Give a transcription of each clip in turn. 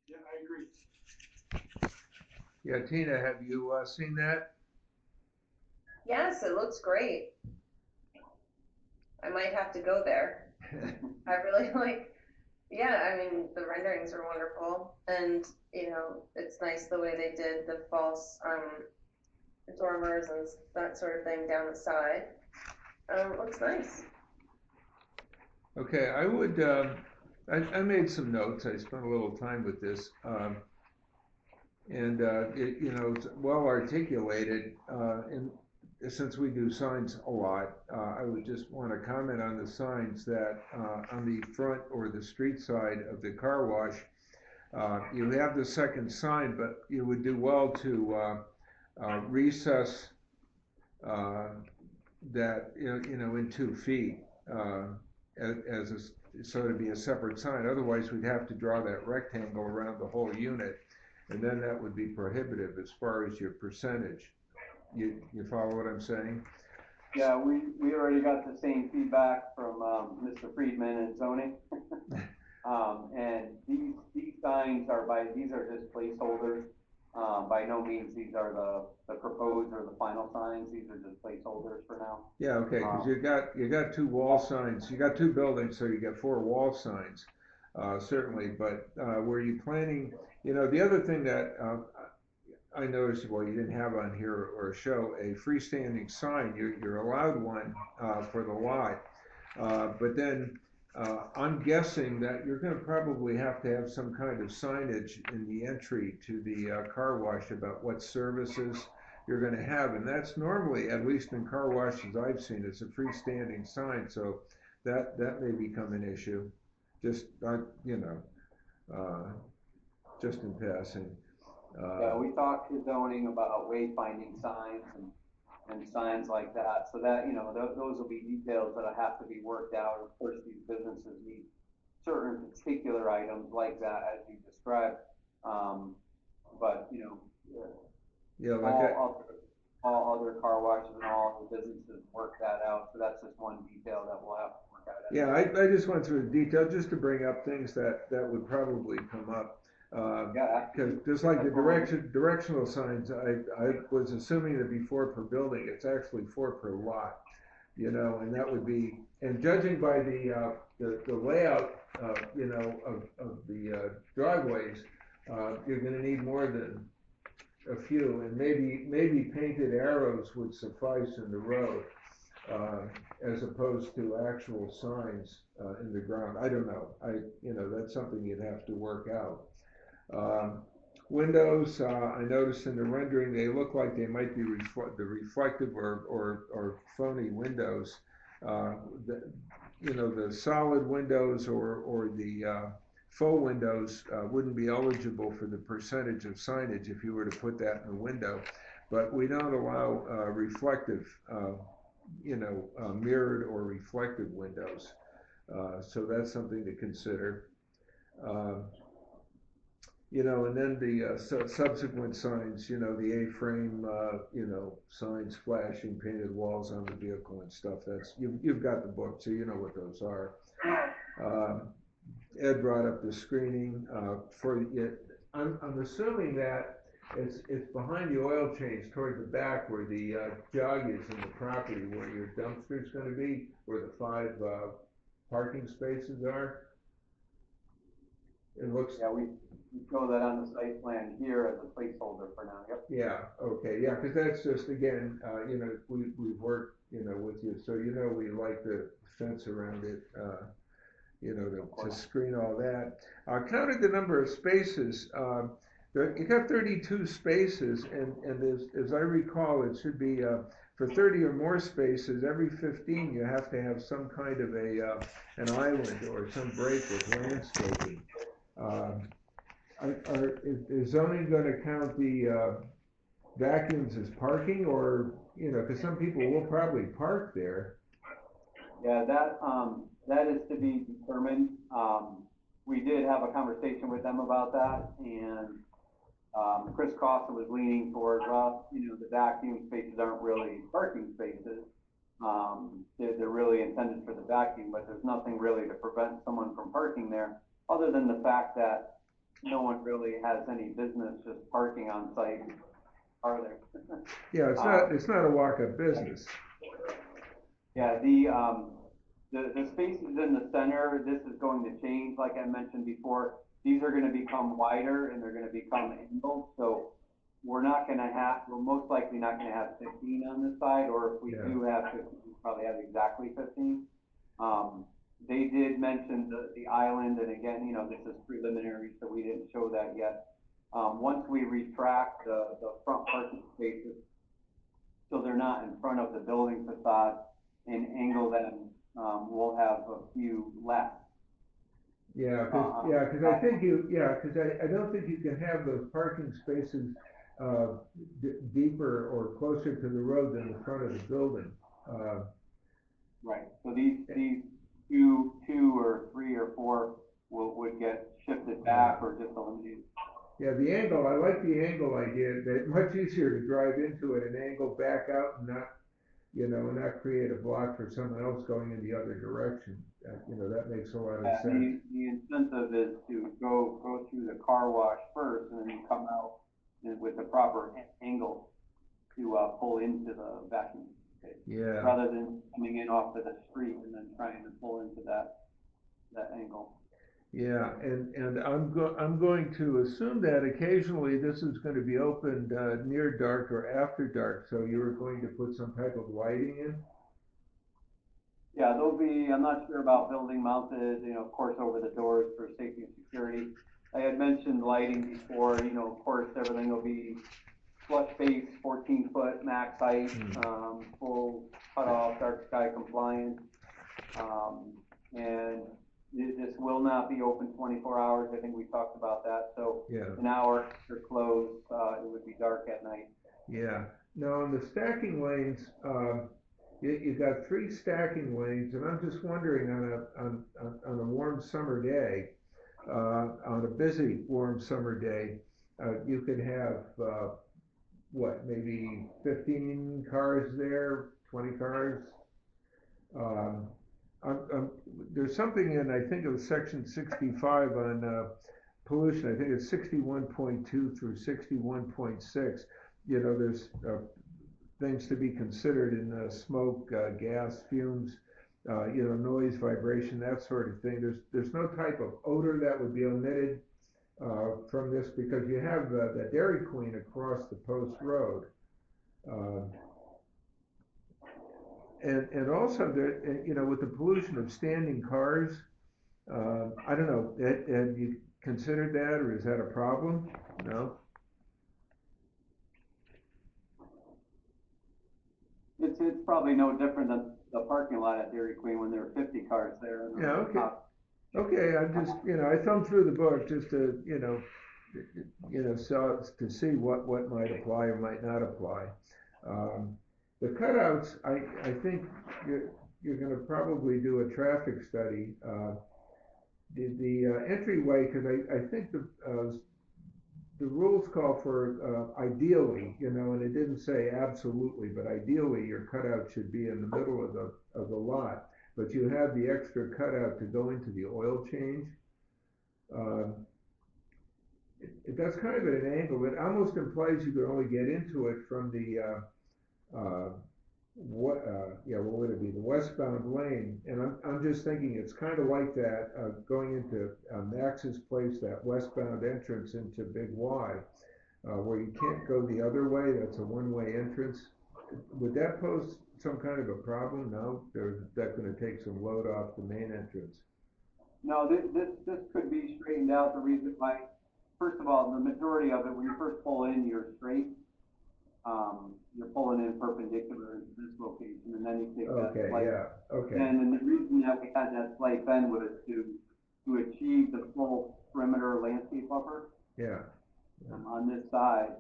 Yeah, I agree. Yeah, Tina, have you seen that? Yes, it looks great. I might have to go there. I really like, yeah, I mean, the renderings are wonderful. And, it's nice the way they did the false dormers and that sort of thing down the side. It looks nice. Okay, I would. I made some notes. I spent a little time with this, and it's well articulated. And since we do signs a lot, I would just want to comment on the signs that on the front or the street side of the car wash, you have the second sign, but you would do well to recess uh, that in 2 feet as so to be a separate sign. Otherwise, we'd have to draw that rectangle around the whole unit, and then that would be prohibitive as far as your percentage. You follow what I'm saying? Yeah, we already got the same feedback from Mr. Friedman and zoning. And these signs these are just placeholders. By no means these are the proposed or the final signs. These are just placeholders for now. Yeah, okay, because you got two wall signs. You got two buildings, so you got four wall signs, certainly. But were you planning? The other thing that I noticed, well, you didn't have on here or show a freestanding sign. You're allowed one for the lot, but then I'm guessing that you're going to probably have to have some kind of signage in the entry to the car wash about what services you're going to have, and that's normally, at least in car washes I've seen, it's a freestanding sign, so that may become an issue. Just uh, just in passing. Yeah, Uh, we talked to zoning about wayfinding signs and signs like that. So that, those will be details that have to be worked out. Of course, these businesses need certain particular items like that, as you described. Um, but, yeah, like I, all other car washes and all other businesses work that out. So that's just one detail that we'll have to work out as Yeah, well. I just went through the detail just to bring up things that would probably come up. Yeah, Because just like the absolutely. directional signs, I was assuming that before per building, it's actually four per lot, and that would be, and judging by the layout, of the driveways, you're gonna need more than a few, and maybe painted arrows would suffice in the road uh, as opposed to actual signs in the ground. I don't know. That's something you'd have to work out. Um, Windows, I noticed in the rendering, they look like they might be the reflective or phony windows. Uh, the, the solid windows or the faux windows wouldn't be eligible for the percentage of signage if you were to put that in a window. But we don't allow reflective mirrored or reflective windows. So that's something to consider. Um, and then the subsequent signs, the A-frame, signs flashing, painted walls on the vehicle and stuff. You've got the book, so you know what those are. Uh, Ed brought up the screening for it. I'm assuming that it's behind the oil change toward the back where the jog is in the property where your dumpster is going to be, where the five parking spaces are. It looks. Yeah, we show that on the site plan here as a placeholder for now. Yep. Yeah. Okay. Yeah. Because that's just again, we've worked, with you, so we like the fence around it. To screen all that. Counted the number of spaces. You got 32 spaces, and as I recall, it should be for 30 or more spaces, every 15 you have to have some kind of an island or some break with landscaping. Um, is zoning going to count the vacuums as parking, or because some people will probably park there. Yeah, that is to be determined. We did have a conversation with them about that, and Chris Costa was leaning towards, well, the vacuum spaces aren't really parking spaces. They're really intended for the vacuum, but there's nothing really to prevent someone from parking there, other than the fact that no one really has any business just parking on site, are there? Yeah, it's not a walk-up business. Yeah, the spaces in the center, this is going to change, like I mentioned before. These are gonna become wider and they're gonna become angled, so we're most likely not gonna have 15 on this side, or if we Yeah. do have 15, we probably have exactly 15. They did mention the island, and again, this is preliminary, so we didn't show that yet. Once we retract the front parking spaces, so they're not in front of the building facade, and angle them, we'll have a few left. Yeah, because I think I don't think you can have those parking spaces deeper or closer to the road than the front of the building. Right, so these two or three or four would get shifted back or just eliminated. Yeah, the angle, I like the angle idea. It's much easier to drive into it and angle back out and not create a block for someone else going in the other direction. That makes a lot of sense. The incentive is to go through the car wash first and then come out with the proper angle to pull into the vacuum space. Yeah. Rather than coming in off of the street and then trying to pull into that angle. Yeah, and I'm going to assume that occasionally this is going to be opened near dark or after dark, so you're going to put some type of lighting in? Yeah, I'm not sure about building mounted, of course, over the doors for safety and security. I had mentioned lighting before, of course, everything will be flush base, 14-foot max height, full cutoff, dark sky compliant, and this will not be open 24 hours. I think we talked about that. So yeah. An hour after close, it would be dark at night. Yeah. Now on the stacking lanes, you got 3 stacking lanes, and I'm just wondering on a warm summer day, on a busy warm summer day, you could have maybe 15 cars there, 20 cars. There's something in, I think it was section 65 on pollution. I think it's 61.2 through 61.6. There's things to be considered in smoke, gas, fumes, noise, vibration, that sort of thing. There's no type of odor that would be omitted from this because you have the Dairy Queen across the post road. And also, with the pollution of standing cars, I don't know, have you considered that, or is that a problem? No? It's probably no different than the parking lot at Dairy Queen when there were 50 cars there. Yeah, okay. Okay, I just, I thumbed through the book just to, so to see what might apply or might not apply. The cutouts, I think you're going to probably do a traffic study. The entryway, because I think the rules call for ideally, and it didn't say absolutely, but ideally your cutout should be in the middle of the lot. But you have the extra cutout to go into the oil change. That's kind of at an angle. It almost implies you could only get into it from the what would it be? The westbound lane. And I'm just thinking it's kind of like that going into Max's place, that westbound entrance into Big Y, where you can't go the other way. That's a one-way entrance. Would that pose some kind of a problem? No, that's going to take some load off the main entrance. No, this could be straightened out. The reason why, first of all, the majority of it, when you first pull in, you're straight. You're pulling in perpendicular into this location, and then you take that slight. Okay. And the reason that we had that slight bend was to achieve the full perimeter landscape buffer. Yeah. On this side,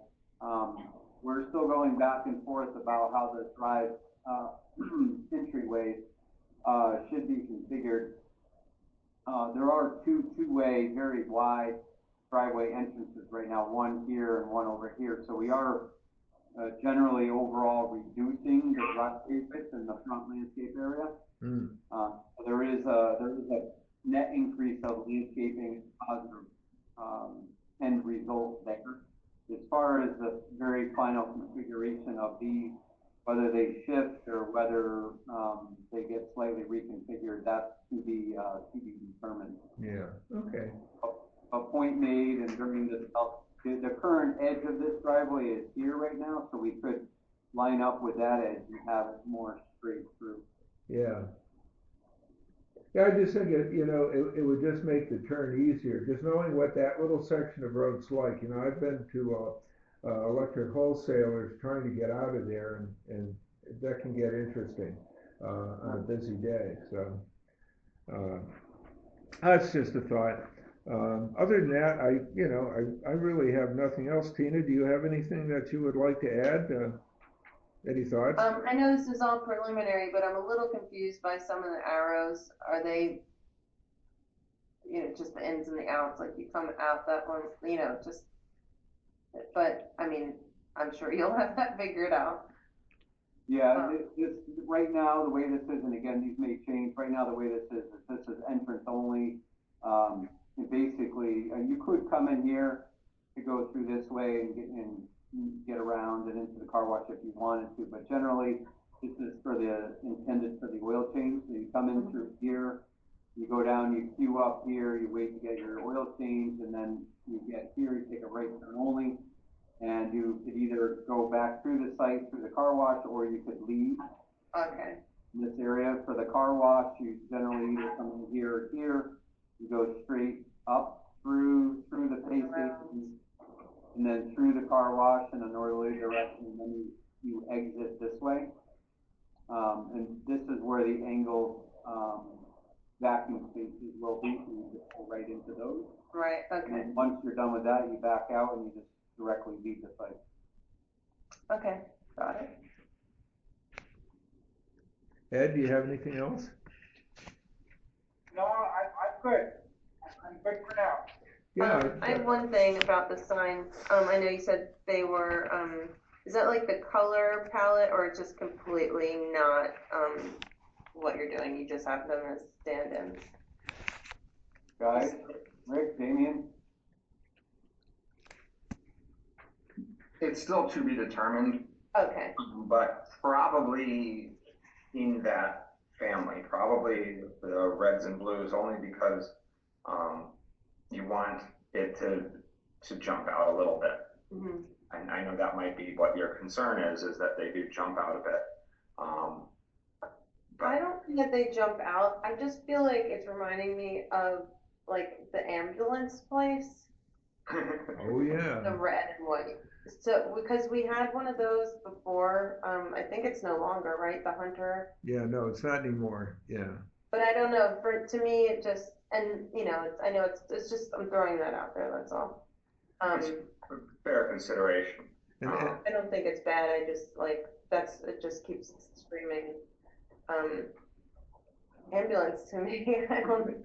we're still going back and forth about how the drive entryway should be configured. There are two-way, very wide driveway entrances right now, one here and one over here. So we are generally overall reducing the landscape width in the front landscape area. There is a net increase of landscaping positive end result there. As far as the very final configuration of these, whether they shift or whether they get slightly reconfigured, that's to be determined. Yeah, okay. A point made, and during the current edge of this driveway is here right now, so we could line up with that edge and have it more straight through. Yeah. Yeah, I just think it would just make the turn easier, just knowing what that little section of road's like. I've been to electric wholesalers trying to get out of there, and that can get interesting on a busy day. So that's just a thought. Other than that, I really have nothing else. Tina, do you have anything that you would like to add? Any thoughts? I know this is all preliminary, but I'm a little confused by some of the arrows. Are they, just the ins and the outs, like you come out that one, just, but I mean, I'm sure you'll have that figured out. Yeah, this right now, the way this is, and again, these may change, right now, the way this is entrance only. And basically, you could come in here to go through this way and get around and into the car wash if you wanted to, but generally, this is intended for the oil change. So you come in through here, you go down, you queue up here, you wait to get your oil change, and then you get here, you take a right turn only, and you could either go back through the site, through the car wash, or you could leave. Okay. In this area. For the car wash, you generally either come in here or here, you go straight up through the pay station, and then through the car wash in a northerly direction, and then you exit this way. And this is where the angled vacuum spaces will be, so you just go right into those. Right, okay. And then once you're done with that, you back out and you just directly leave the site. Okay, got it. Ed, do you have anything else? No, I'm good. I'm good for now. Yeah. I have one thing about the signs. I know you said they were, is that like the color palette or just completely not, what you're doing? You just have them as stand-ins? Guys, Rick, Damien? It's still to be determined, Okay, but probably in that family, probably the reds and blues, only because you want it to jump out a little bit. mm-hmm. And I know that might be what your concern is that they do jump out a bit. I don't think that they jump out. I just feel like it's reminding me of like the ambulance place, Oh, yeah. the red and white. So, because we had one of those before, I think it's no longer, right? The Hunter. Yeah, no, it's not anymore. Yeah. But I don't know, to me, it just, and I know it's just, I'm throwing that out there, that's all. It's fair consideration. And, I don't think it's bad, I just like, it just keeps screaming, ambulance to me. I don't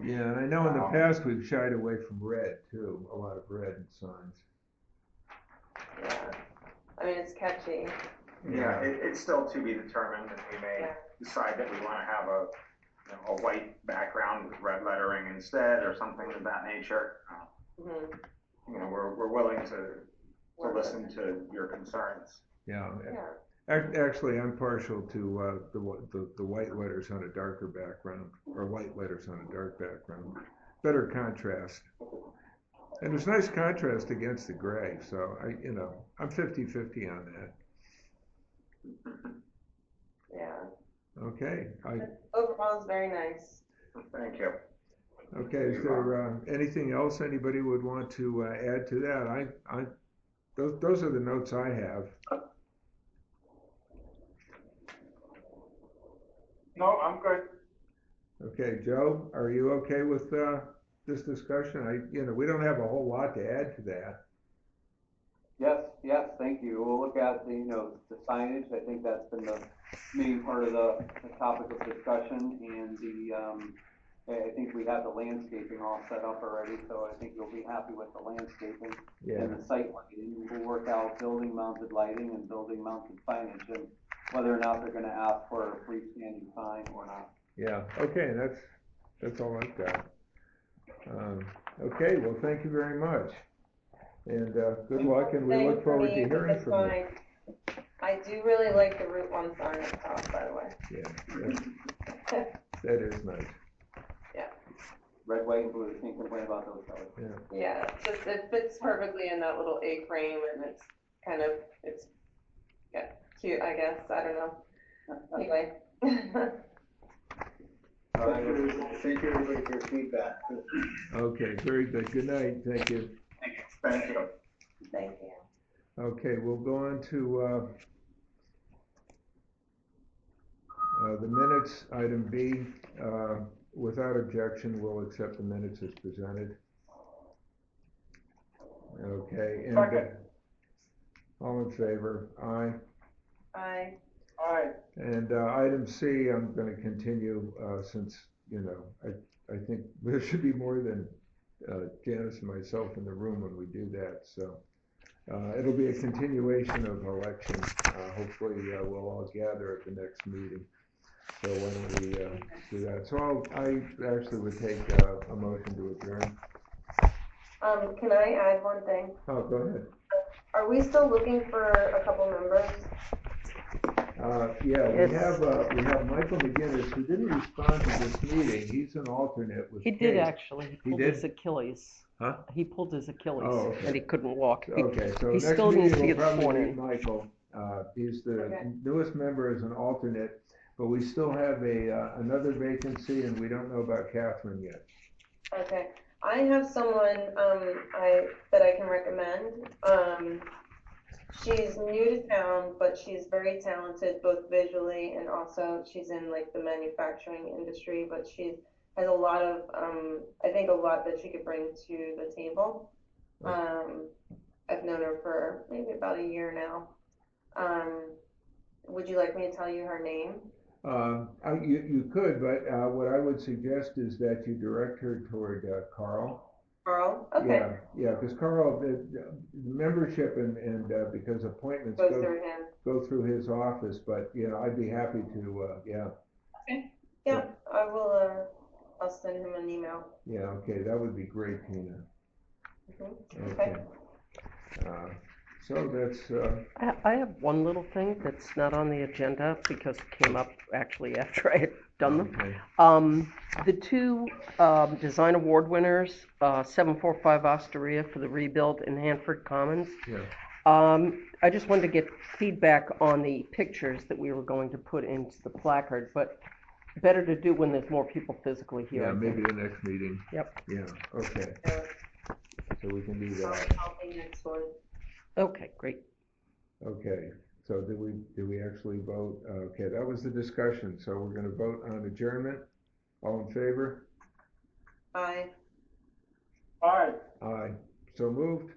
yeah, and I know in the past we've shied away from red too, a lot of red signs. Yeah, I mean, it's catchy. Yeah, it's still to be determined, and we may decide that we want to have a white background with red lettering instead, or something of that nature. Mm-hmm. We're willing to listen to your concerns. Yeah. Yeah. Actually, I'm partial to the white letters on a darker background, or white letters on a dark background. Better contrast. And there's nice contrast against the gray, so I'm 50-50 on that. Yeah. Okay. Overall, it's very nice. Thank you. Okay. Is there anything else anybody would want to add to that? Those are the notes I have. No, I'm good. Okay, Joe, are you okay with this discussion? We don't have a whole lot to add to that. Yes, thank you. We'll look at the signage. I think that's been the main part of the topic of discussion, and I think we have the landscaping all set up already, so I think you'll be happy with the landscaping and the site lighting. We'll work out building mounted lighting and building mounted signage, and whether or not they're going to ask for a freestanding sign or not. Yeah, okay, that's all I've got. Okay, well, thank you very much. And, good luck, and we Thing look for forward me to with hearing the from you. sign. I do really like the Route 1 sign up top, by the way. Yeah, that is nice, Red, white, and blue, can't complain about those colors. yeah. Yeah, it's just, it fits perfectly in that little A-frame, and it's kind of, it's, yeah, cute, I guess, I don't know. Anyway. All right. Thank you everybody for your feedback. Okay, very good. Good night, thank you. Thank you. Thank you. Okay, we'll go on to, the minutes, item B. Without objection, we'll accept the minutes as presented. Okay, and Second. all in favor? Aye. Bye. Aye. And item C, I'm gonna continue, since, you know, I think there should be more than Janice and myself in the room when we do that, so. It'll be a continuation of election. Hopefully, we'll all gather at the next meeting. So why don't we do that? So I actually would take a motion to adjourn. Can I add one thing? Oh, go ahead. Are we still looking for a couple members? Yeah, Yes. we have Michael McGinnis, who didn't respond to this meeting. He's an alternate with He did Kate. actually. He pulled did? his Achilles. Huh? He pulled his Achilles Oh, okay. and he couldn't walk. Okay, so he next still needs to meeting get we'll probably sworn meet in. Michael. He's the Okay. newest member as an alternate, but we still have another vacancy and we don't know about Catherine yet. Okay, I have someone, that I can recommend. She's new to town, but she's very talented, both visually and also she's in like the manufacturing industry, but she has a lot of, I think a lot that she could bring to the table. I've known her for maybe about a year now. Would you like me to tell you her name? You could, but what I would suggest is that you direct her toward Carl. Carl? Okay. Yeah, because Carl, the membership and because appointments Goes through him. go through his office, but, you know, I'd be happy to, yeah. Okay. Yeah, I will, I'll send him an email. Yeah, okay, that would be great, Tina. Mhm. Okay. So that's, I have one little thing that's not on the agenda because it came up actually after I had done them. okay. The two design award winners, 745 Osteria for the rebuild in Hanford Commons. Yeah. I just wanted to get feedback on the pictures that we were going to put into the placard, but better to do when there's more people physically here. Yeah, I maybe think. the next meeting. Yep. Yeah, okay, so we can do I'll that. help you next one. Okay, great. Okay, so did we actually vote? Okay, that was the discussion, so we're gonna vote on adjournment. All in favor? Bye. Aye. Aye. So moved?